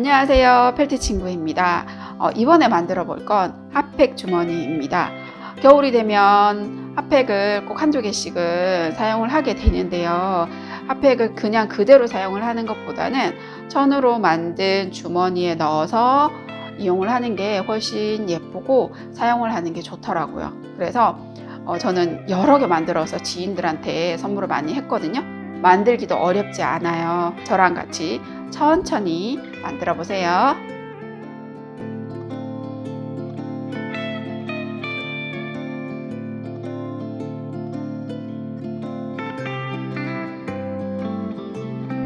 안녕하세요, 펠트 친구입니다. 이번에 만들어 볼 건 핫팩 주머니입니다. 겨울이 되면 핫팩을 꼭 한두 개씩은 사용을 하게 되는데요. 핫팩을 그냥 그대로 사용을 하는 것보다는 천으로 만든 주머니에 넣어서 이용을 하는 게 훨씬 예쁘고 사용을 하는 게 좋더라고요. 그래서 저는 여러 개 만들어서 지인들한테 선물을 많이 했거든요. 만들기도 어렵지 않아요. 저랑 같이 천천히 만들어 보세요.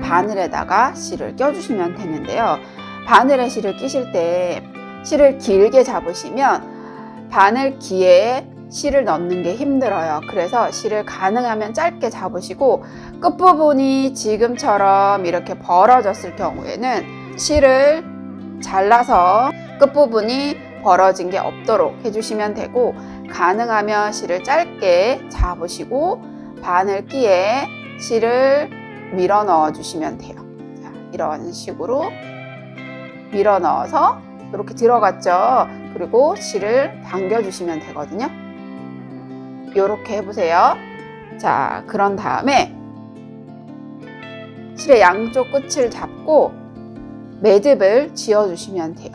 바늘에다가 실을 껴주시면 되는데요. 바늘에 실을 끼실 때 실을 길게 잡으시면 바늘기에 실을 넣는 게 힘들어요. 그래서 실을 가능하면 짧게 잡으시고 끝부분이 지금처럼 이렇게 벌어졌을 경우에는 실을 잘라서 끝부분이 벌어진 게 없도록 해주시면 되고, 가능하면 실을 짧게 잡으시고 바늘기에 실을 밀어 넣어 주시면 돼요. 자, 이런 식으로 밀어 넣어서 이렇게 들어갔죠. 그리고 실을 당겨 주시면 되거든요. 이렇게 해보세요. 자, 그런 다음에 실의 양쪽 끝을 잡고 매듭을 지어 주시면 돼요.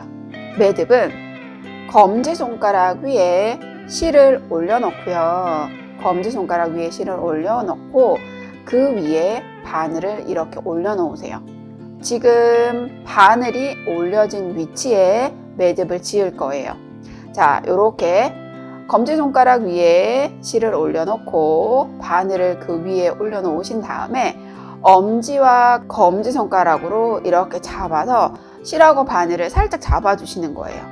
매듭은 검지손가락 위에 실을 올려놓고요. 검지손가락 위에 실을 올려놓고 그 위에 바늘을 이렇게 올려놓으세요. 지금 바늘이 올려진 위치에 매듭을 지을 거예요. 자, 이렇게 검지손가락 위에 실을 올려놓고 바늘을 그 위에 올려놓으신 다음에 엄지와 검지손가락으로 이렇게 잡아서 실하고 바늘을 살짝 잡아주시는 거예요.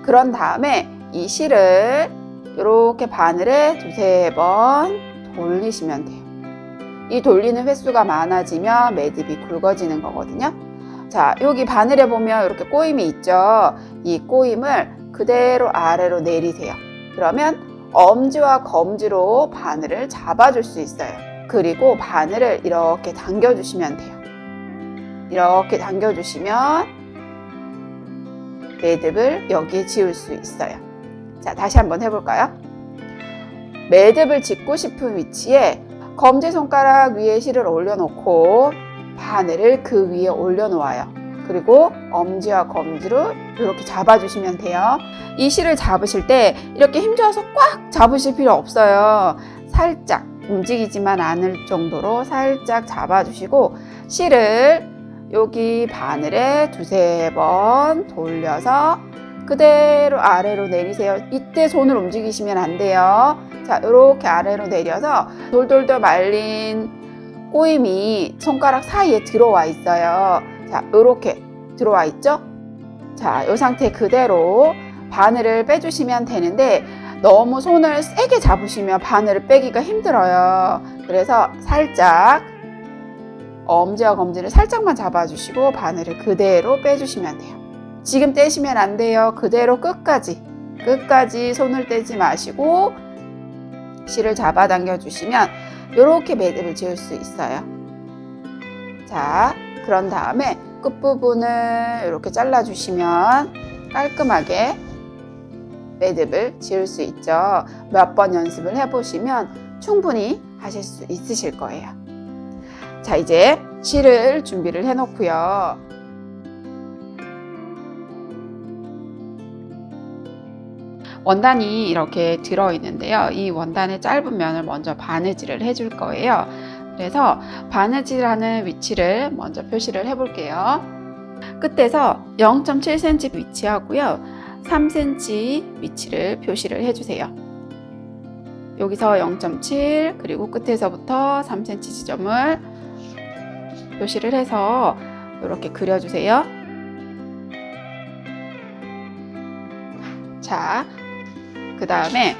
그런 다음에 이 실을 이렇게 바늘에 두세 번 돌리시면 돼요. 이 돌리는 횟수가 많아지면 매듭이 굵어지는 거거든요. 자, 여기 바늘에 보면 이렇게 꼬임이 있죠. 이 꼬임을 그대로 아래로 내리세요. 그러면 엄지와 검지로 바늘을 잡아줄 수 있어요. 그리고 바늘을 이렇게 당겨주시면 돼요. 이렇게 당겨주시면 매듭을 여기에 지을 수 있어요. 자, 다시 한번 해볼까요? 매듭을 짓고 싶은 위치에 검지손가락 위에 실을 올려놓고 바늘을 그 위에 올려놓아요. 그리고 엄지와 검지로 이렇게 잡아주시면 돼요. 이 실을 잡으실 때 이렇게 힘줘서 꽉 잡으실 필요 없어요. 살짝 움직이지만 않을 정도로 살짝 잡아주시고 실을 여기 바늘에 두세 번 돌려서 그대로 아래로 내리세요. 이때 손을 움직이시면 안 돼요. 자, 이렇게 아래로 내려서 돌돌돌 말린 꼬임이 손가락 사이에 들어와 있어요. 자, 이렇게 들어와 있죠? 자, 이 상태 그대로 바늘을 빼주시면 되는데 너무 손을 세게 잡으시면 바늘을 빼기가 힘들어요. 그래서 살짝 엄지와 검지를 살짝만 잡아주시고 바늘을 그대로 빼주시면 돼요. 지금 떼시면 안 돼요. 그대로 끝까지 손을 떼지 마시고 실을 잡아당겨 주시면 이렇게 매듭을 지을 수 있어요. 자, 그런 다음에 끝부분을 이렇게 잘라 주시면 깔끔하게 매듭을 지을 수 있죠. 몇 번 연습을 해보시면 충분히 하실 수 있으실 거예요. 자, 이제 실을 준비를 해 놓고요. 원단이 이렇게 들어있는데요. 이 원단의 짧은 면을 먼저 바느질을 해줄 거예요. 그래서 바느질하는 위치를 먼저 표시를 해볼게요. 끝에서 0.7cm 위치하고요. 3cm 위치를 표시를 해주세요. 여기서 0.7 그리고 끝에서부터 3cm 지점을 표시를 해서 이렇게 그려주세요. 자, 그 다음에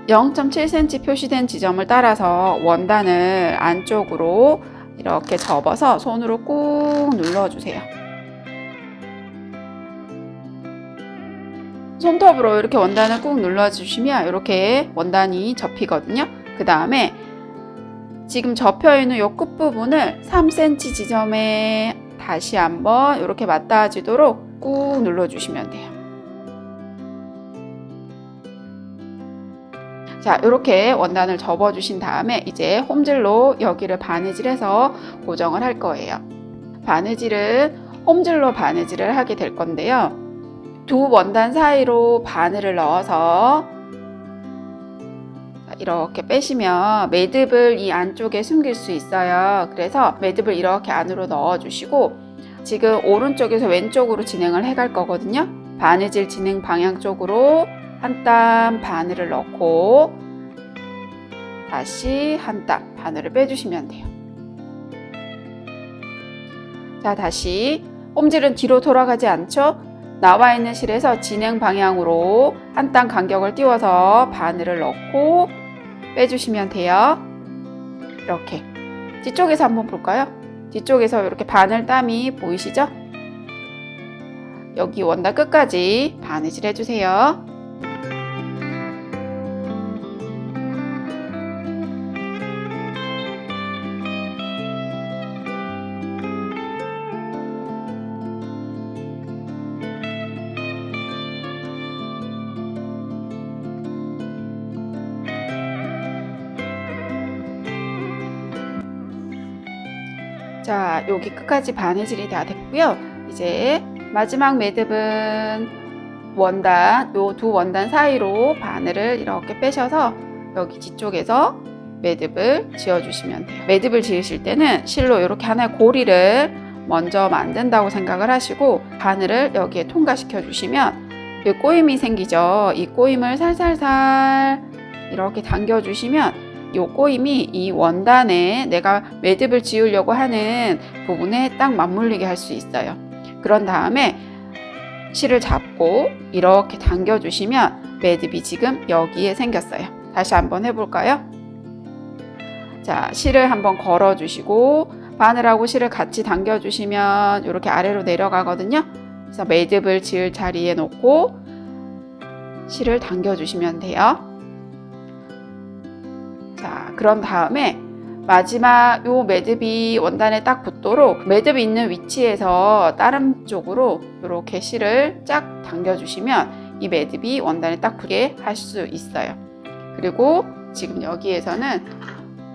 0.7cm 표시된 지점을 따라서 원단을 안쪽으로 이렇게 접어서 손으로 꾹 눌러주세요. 손톱으로 이렇게 원단을 꾹 눌러주시면 이렇게 원단이 접히거든요. 그 다음에 지금 접혀있는 이 끝부분을 3cm 지점에 다시 한번 이렇게 맞닿아지도록 꾹 눌러주시면 돼요. 자, 이렇게 원단을 접어주신 다음에 이제 홈질로 여기를 바느질해서 고정을 할 거예요. 바느질은 홈질로 바느질을 하게 될 건데요. 두 원단 사이로 바늘을 넣어서 이렇게 빼시면 매듭을 이 안쪽에 숨길 수 있어요. 그래서 매듭을 이렇게 안으로 넣어주시고 지금 오른쪽에서 왼쪽으로 진행을 해갈 거거든요. 바느질 진행 방향 쪽으로 한 땀 바늘을 넣고 다시 한 땀 바늘을 빼주시면 돼요. 자, 다시 홈질은 뒤로 돌아가지 않죠? 나와 있는 실에서 진행 방향으로 한 땀 간격을 띄워서 바늘을 넣고 빼주시면 돼요. 이렇게 뒤쪽에서 한번 볼까요? 뒤쪽에서 이렇게 바늘 땀이 보이시죠? 여기 원단 끝까지 바느질 해주세요. 자, 여기 끝까지 바느질이 다 됐고요. 이제 마지막 매듭은 원단, 요 두 원단 사이로 바늘을 이렇게 빼셔서 여기 뒤쪽에서 매듭을 지어주시면 돼요. 매듭을 지으실 때는 실로 이렇게 하나의 고리를 먼저 만든다고 생각을 하시고 바늘을 여기에 통과시켜 주시면 이 꼬임이 생기죠. 이 꼬임을 살살살 이렇게 당겨 주시면 이 꼬임이 이 원단에 내가 매듭을 지으려고 하는 부분에 딱 맞물리게 할 수 있어요. 그런 다음에 실을 잡고 이렇게 당겨 주시면 매듭이 지금 여기에 생겼어요. 다시 한번 해볼까요? 자, 실을 한번 걸어 주시고 바늘하고 실을 같이 당겨 주시면 이렇게 아래로 내려가거든요. 그래서 매듭을 지을 자리에 놓고 실을 당겨 주시면 돼요. 자, 그런 다음에 마지막 요 매듭이 원단에 딱 붙도록 매듭이 있는 위치에서 다른 쪽으로 이렇게 실을 쫙 당겨주시면 이 매듭이 원단에 딱 붙게 할 수 있어요. 그리고 지금 여기에서는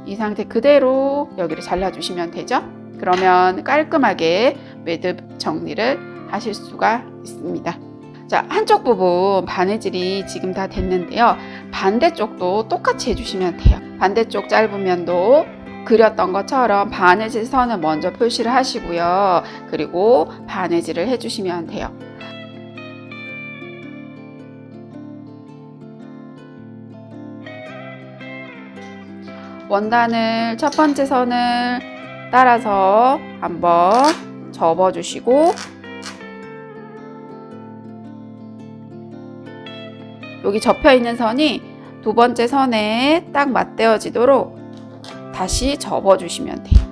이 상태 그대로 여기를 잘라주시면 되죠. 그러면 깔끔하게 매듭 정리를 하실 수가 있습니다. 자, 한쪽 부분 바느질이 지금 다 됐는데요. 반대쪽도 똑같이 해주시면 돼요. 반대쪽 짧은 면도 그렸던 것처럼 바느질 선을 먼저 표시를 하시고요. 그리고 바느질을 해주시면 돼요. 원단을 첫 번째 선을 따라서 한번 접어주시고 여기 접혀 있는 선이 두 번째 선에 딱 맞대어지도록 다시 접어주시면 돼요.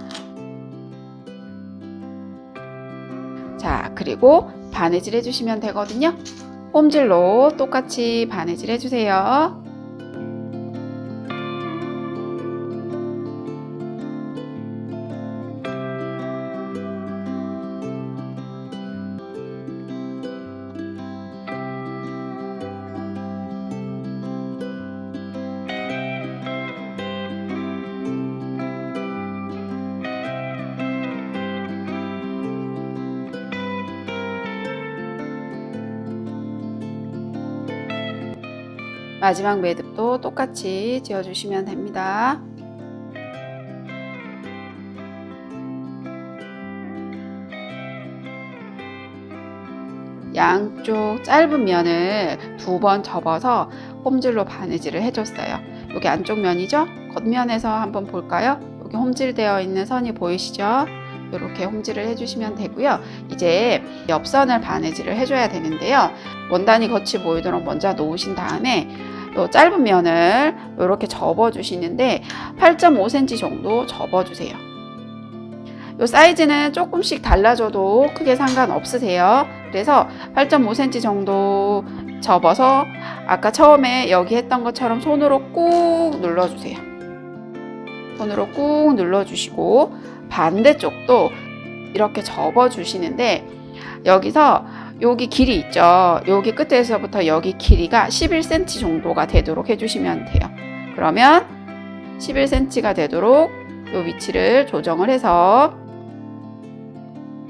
자, 그리고 바느질 해주시면 되거든요. 홈질로 똑같이 바느질 해주세요. 마지막 매듭도 똑같이 지어주시면 됩니다. 양쪽 짧은 면을 두 번 접어서 홈질로 바느질을 해줬어요. 여기 안쪽 면이죠? 겉면에서 한번 볼까요? 여기 홈질되어 있는 선이 보이시죠? 이렇게 홈질을 해주시면 되고요. 이제 옆선을 바느질을 해줘야 되는데요. 원단이 겉이 보이도록 먼저 놓으신 다음에 요 짧은 면을 이렇게 접어주시는데 8.5cm 정도 접어주세요. 요 사이즈는 조금씩 달라져도 크게 상관없으세요. 그래서 8.5cm 정도 접어서 아까 처음에 여기 했던 것처럼 손으로 꾹 눌러주세요. 손으로 꾹 눌러주시고 반대쪽도 이렇게 접어 주시는데 여기서 여기 길이 있죠. 여기 끝에서부터 여기 길이가 11cm 정도가 되도록 해주시면 돼요. 그러면 11cm가 되도록 이 위치를 조정을 해서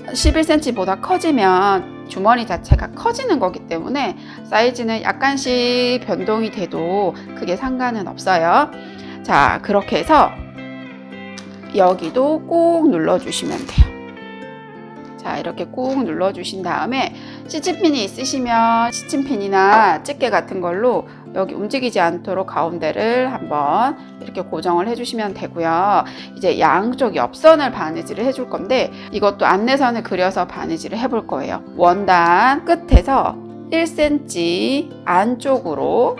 11cm보다 커지면 주머니 자체가 커지는 거기 때문에 사이즈는 약간씩 변동이 돼도 크게 상관은 없어요. 자, 그렇게 해서 여기도 꾹 눌러주시면 돼요. 자, 이렇게 꾹 눌러주신 다음에 시침핀이 있으시면 시침핀이나 집게 같은 걸로 여기 움직이지 않도록 가운데를 한번 이렇게 고정을 해주시면 되고요. 이제 양쪽 옆선을 바느질을 해줄 건데 이것도 안내선을 그려서 바느질을 해볼 거예요. 원단 끝에서 1cm 안쪽으로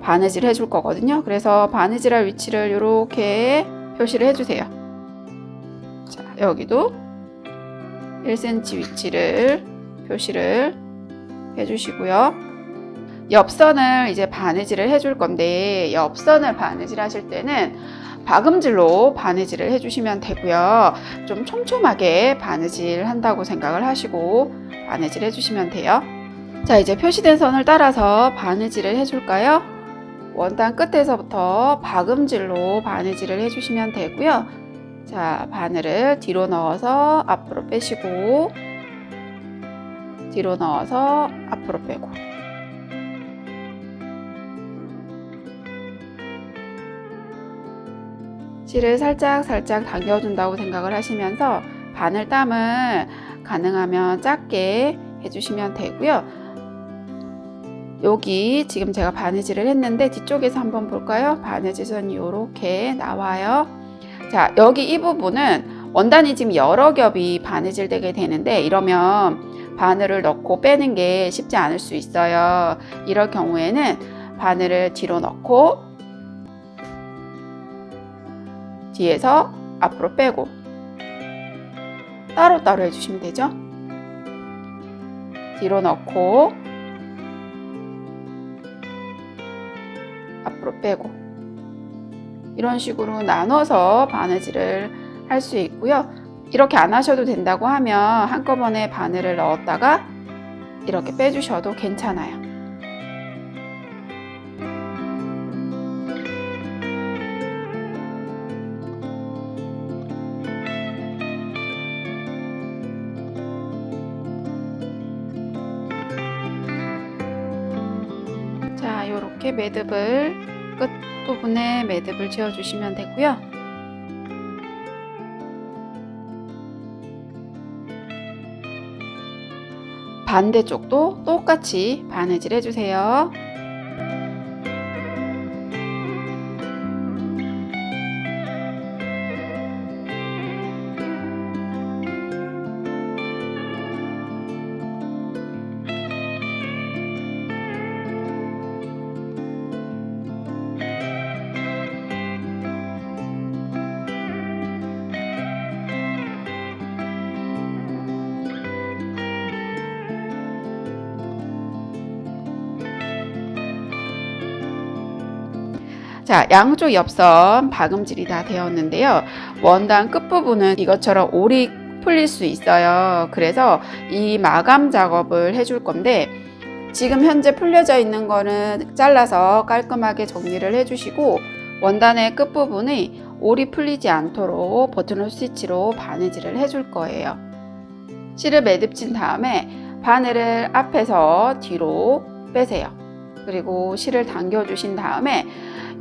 바느질 해줄 거거든요. 그래서 바느질할 위치를 이렇게 표시를 해주세요. 자, 여기도 1cm 위치를 표시를 해주시고요. 옆선을 이제 바느질을 해줄 건데 옆선을 바느질 하실 때는 박음질로 바느질을 해주시면 되고요. 좀 촘촘하게 바느질 한다고 생각을 하시고 바느질 해주시면 돼요. 자, 이제 표시된 선을 따라서 바느질을 해줄까요? 원단 끝에서부터 박음질로 바느질을 해주시면 되고요. 자, 바늘을 뒤로 넣어서 앞으로 빼시고 뒤로 넣어서 앞으로 빼고 실을 살짝 당겨준다고 생각을 하시면서 바늘땀을 가능하면 작게 해주시면 되고요. 여기 지금 제가 바느질을 했는데 뒤쪽에서 한번 볼까요? 바느질선이 이렇게 나와요. 자, 여기 이 부분은 원단이 지금 여러 겹이 바느질 되게 되는데 이러면 바늘을 넣고 빼는 게 쉽지 않을 수 있어요. 이럴 경우에는 바늘을 뒤로 넣고 뒤에서 앞으로 빼고 따로따로 해주시면 되죠. 뒤로 넣고 앞으로 빼고 이런 식으로 나눠서 바느질을 할 수 있고요. 이렇게 안 하셔도 된다고 하면 한꺼번에 바늘을 넣었다가 이렇게 빼주셔도 괜찮아요. 자, 이렇게 매듭을 끝부분에 매듭을 지어주시면 되고요. 반대쪽도 똑같이 바느질 해주세요. 자, 양쪽 옆선 박음질이 다 되었는데요. 원단 끝부분은 이것처럼 올이 풀릴 수 있어요. 그래서 이 마감 작업을 해줄 건데 지금 현재 풀려져 있는 거는 잘라서 깔끔하게 정리를 해주시고 원단의 끝부분이 올이 풀리지 않도록 버튼홀 스티치로 바느질을 해줄 거예요. 실을 매듭진 다음에 바늘을 앞에서 뒤로 빼세요. 그리고 실을 당겨 주신 다음에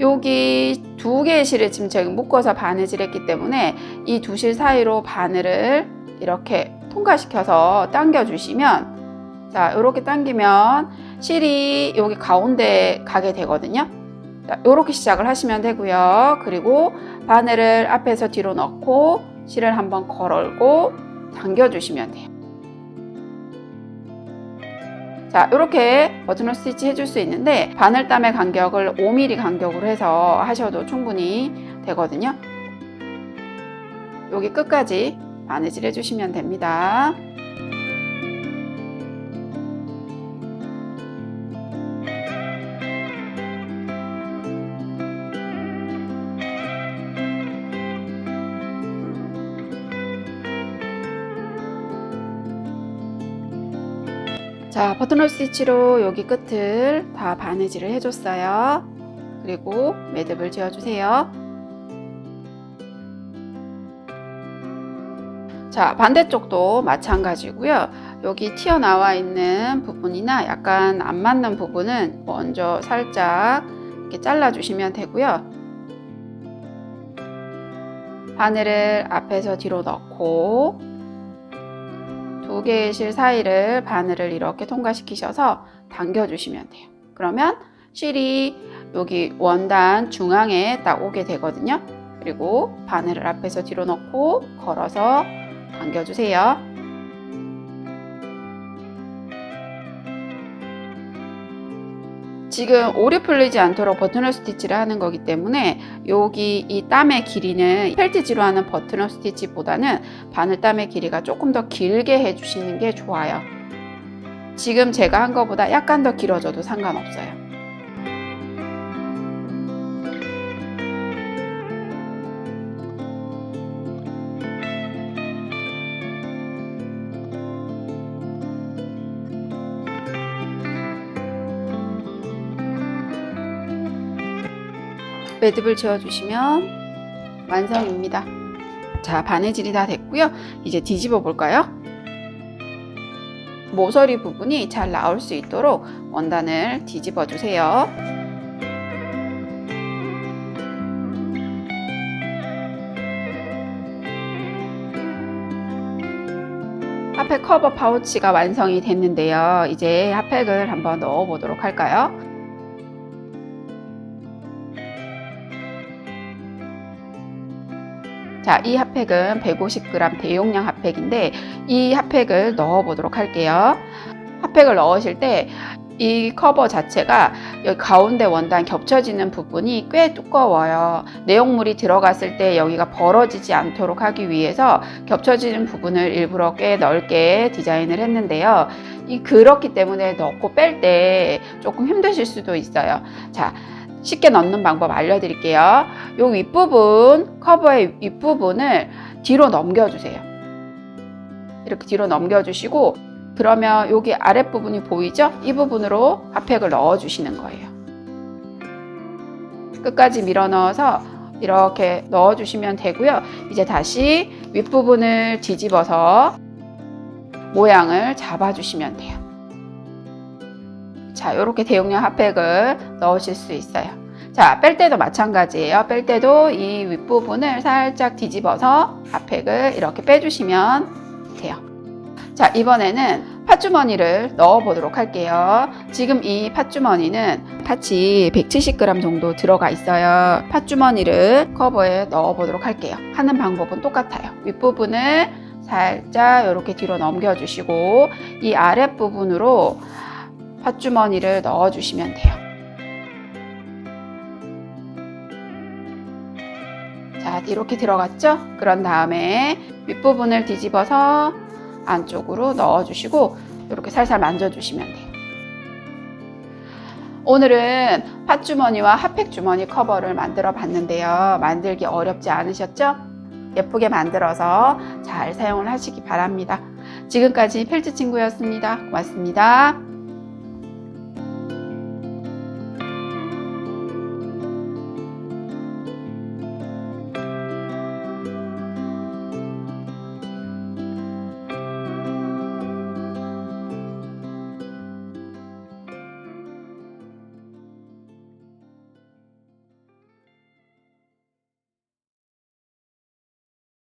여기 두 개의 실을 지금 제가 묶어서 바느질 했기 때문에 이 두 실 사이로 바늘을 이렇게 통과시켜서 당겨 주시면 자, 이렇게 당기면 실이 여기 가운데 가게 되거든요. 자, 이렇게 시작을 하시면 되고요. 그리고 바늘을 앞에서 뒤로 넣고 실을 한번 걸고 당겨 주시면 돼요. 자, 이렇게 버튼홀 스티치 해줄 수 있는데 바늘땀의 간격을 5mm 간격으로 해서 하셔도 충분히 되거든요. 여기 끝까지 바느질 해주시면 됩니다. 자, 버튼홀 스티치로 여기 끝을 다 바느질을 해줬어요. 그리고 매듭을 지어주세요. 자, 반대쪽도 마찬가지고요. 여기 튀어나와 있는 부분이나 약간 안 맞는 부분은 먼저 살짝 이렇게 잘라주시면 되고요. 바늘을 앞에서 뒤로 넣고 두 개의 실 사이를 바늘을 이렇게 통과시키셔서 당겨주시면 돼요. 그러면 실이 여기 원단 중앙에 딱 오게 되거든요. 그리고 바늘을 앞에서 뒤로 넣고 걸어서 당겨주세요. 지금 오래 풀리지 않도록 버튼홀 스티치를 하는 거기 때문에 여기 이 땀의 길이는 펠티지로 하는 버튼홀 스티치보다는 바늘땀의 길이가 조금 더 길게 해주시는 게 좋아요. 지금 제가 한 거보다 약간 더 길어져도 상관없어요. 매듭을 지어주시면 완성입니다. 자, 바느질이 다 됐고요. 이제 뒤집어 볼까요? 모서리 부분이 잘 나올 수 있도록 원단을 뒤집어 주세요. 핫팩 커버 파우치가 완성이 됐는데요. 이제 핫팩을 한번 넣어 보도록 할까요? 자, 이 핫팩은 150g 대용량 핫팩인데 이 핫팩을 넣어 보도록 할게요. 핫팩을 넣으실 때 이 커버 자체가 여기 가운데 원단 겹쳐지는 부분이 꽤 두꺼워요. 내용물이 들어갔을 때 여기가 벌어지지 않도록 하기 위해서 겹쳐지는 부분을 일부러 꽤 넓게 디자인을 했는데요. 그렇기 때문에 넣고 뺄 때 조금 힘드실 수도 있어요. 자, 쉽게 넣는 방법 알려드릴게요. 요 윗부분, 커버의 윗부분을 뒤로 넘겨주세요. 이렇게 뒤로 넘겨주시고 그러면 여기 아랫부분이 보이죠? 이 부분으로 핫팩을 넣어주시는 거예요. 끝까지 밀어 넣어서 이렇게 넣어주시면 되고요. 이제 다시 윗부분을 뒤집어서 모양을 잡아주시면 돼요. 자, 이렇게 대용량 핫팩을 넣으실 수 있어요. 자, 뺄 때도 마찬가지예요. 뺄 때도 이 윗부분을 살짝 뒤집어서 핫팩을 이렇게 빼주시면 돼요. 자, 이번에는 팥주머니를 넣어 보도록 할게요. 지금 이 팥주머니는 팥이 170g 정도 들어가 있어요. 팥주머니를 커버에 넣어 보도록 할게요. 하는 방법은 똑같아요. 윗부분을 살짝 이렇게 뒤로 넘겨주시고 이 아랫부분으로 팥주머니를 넣어주시면 돼요. 자, 이렇게 들어갔죠? 그런 다음에 윗부분을 뒤집어서 안쪽으로 넣어주시고 이렇게 살살 만져주시면 돼요. 오늘은 팥주머니와 핫팩 주머니 커버를 만들어 봤는데요. 만들기 어렵지 않으셨죠? 예쁘게 만들어서 잘 사용을 하시기 바랍니다. 지금까지 펠트 친구였습니다. 고맙습니다.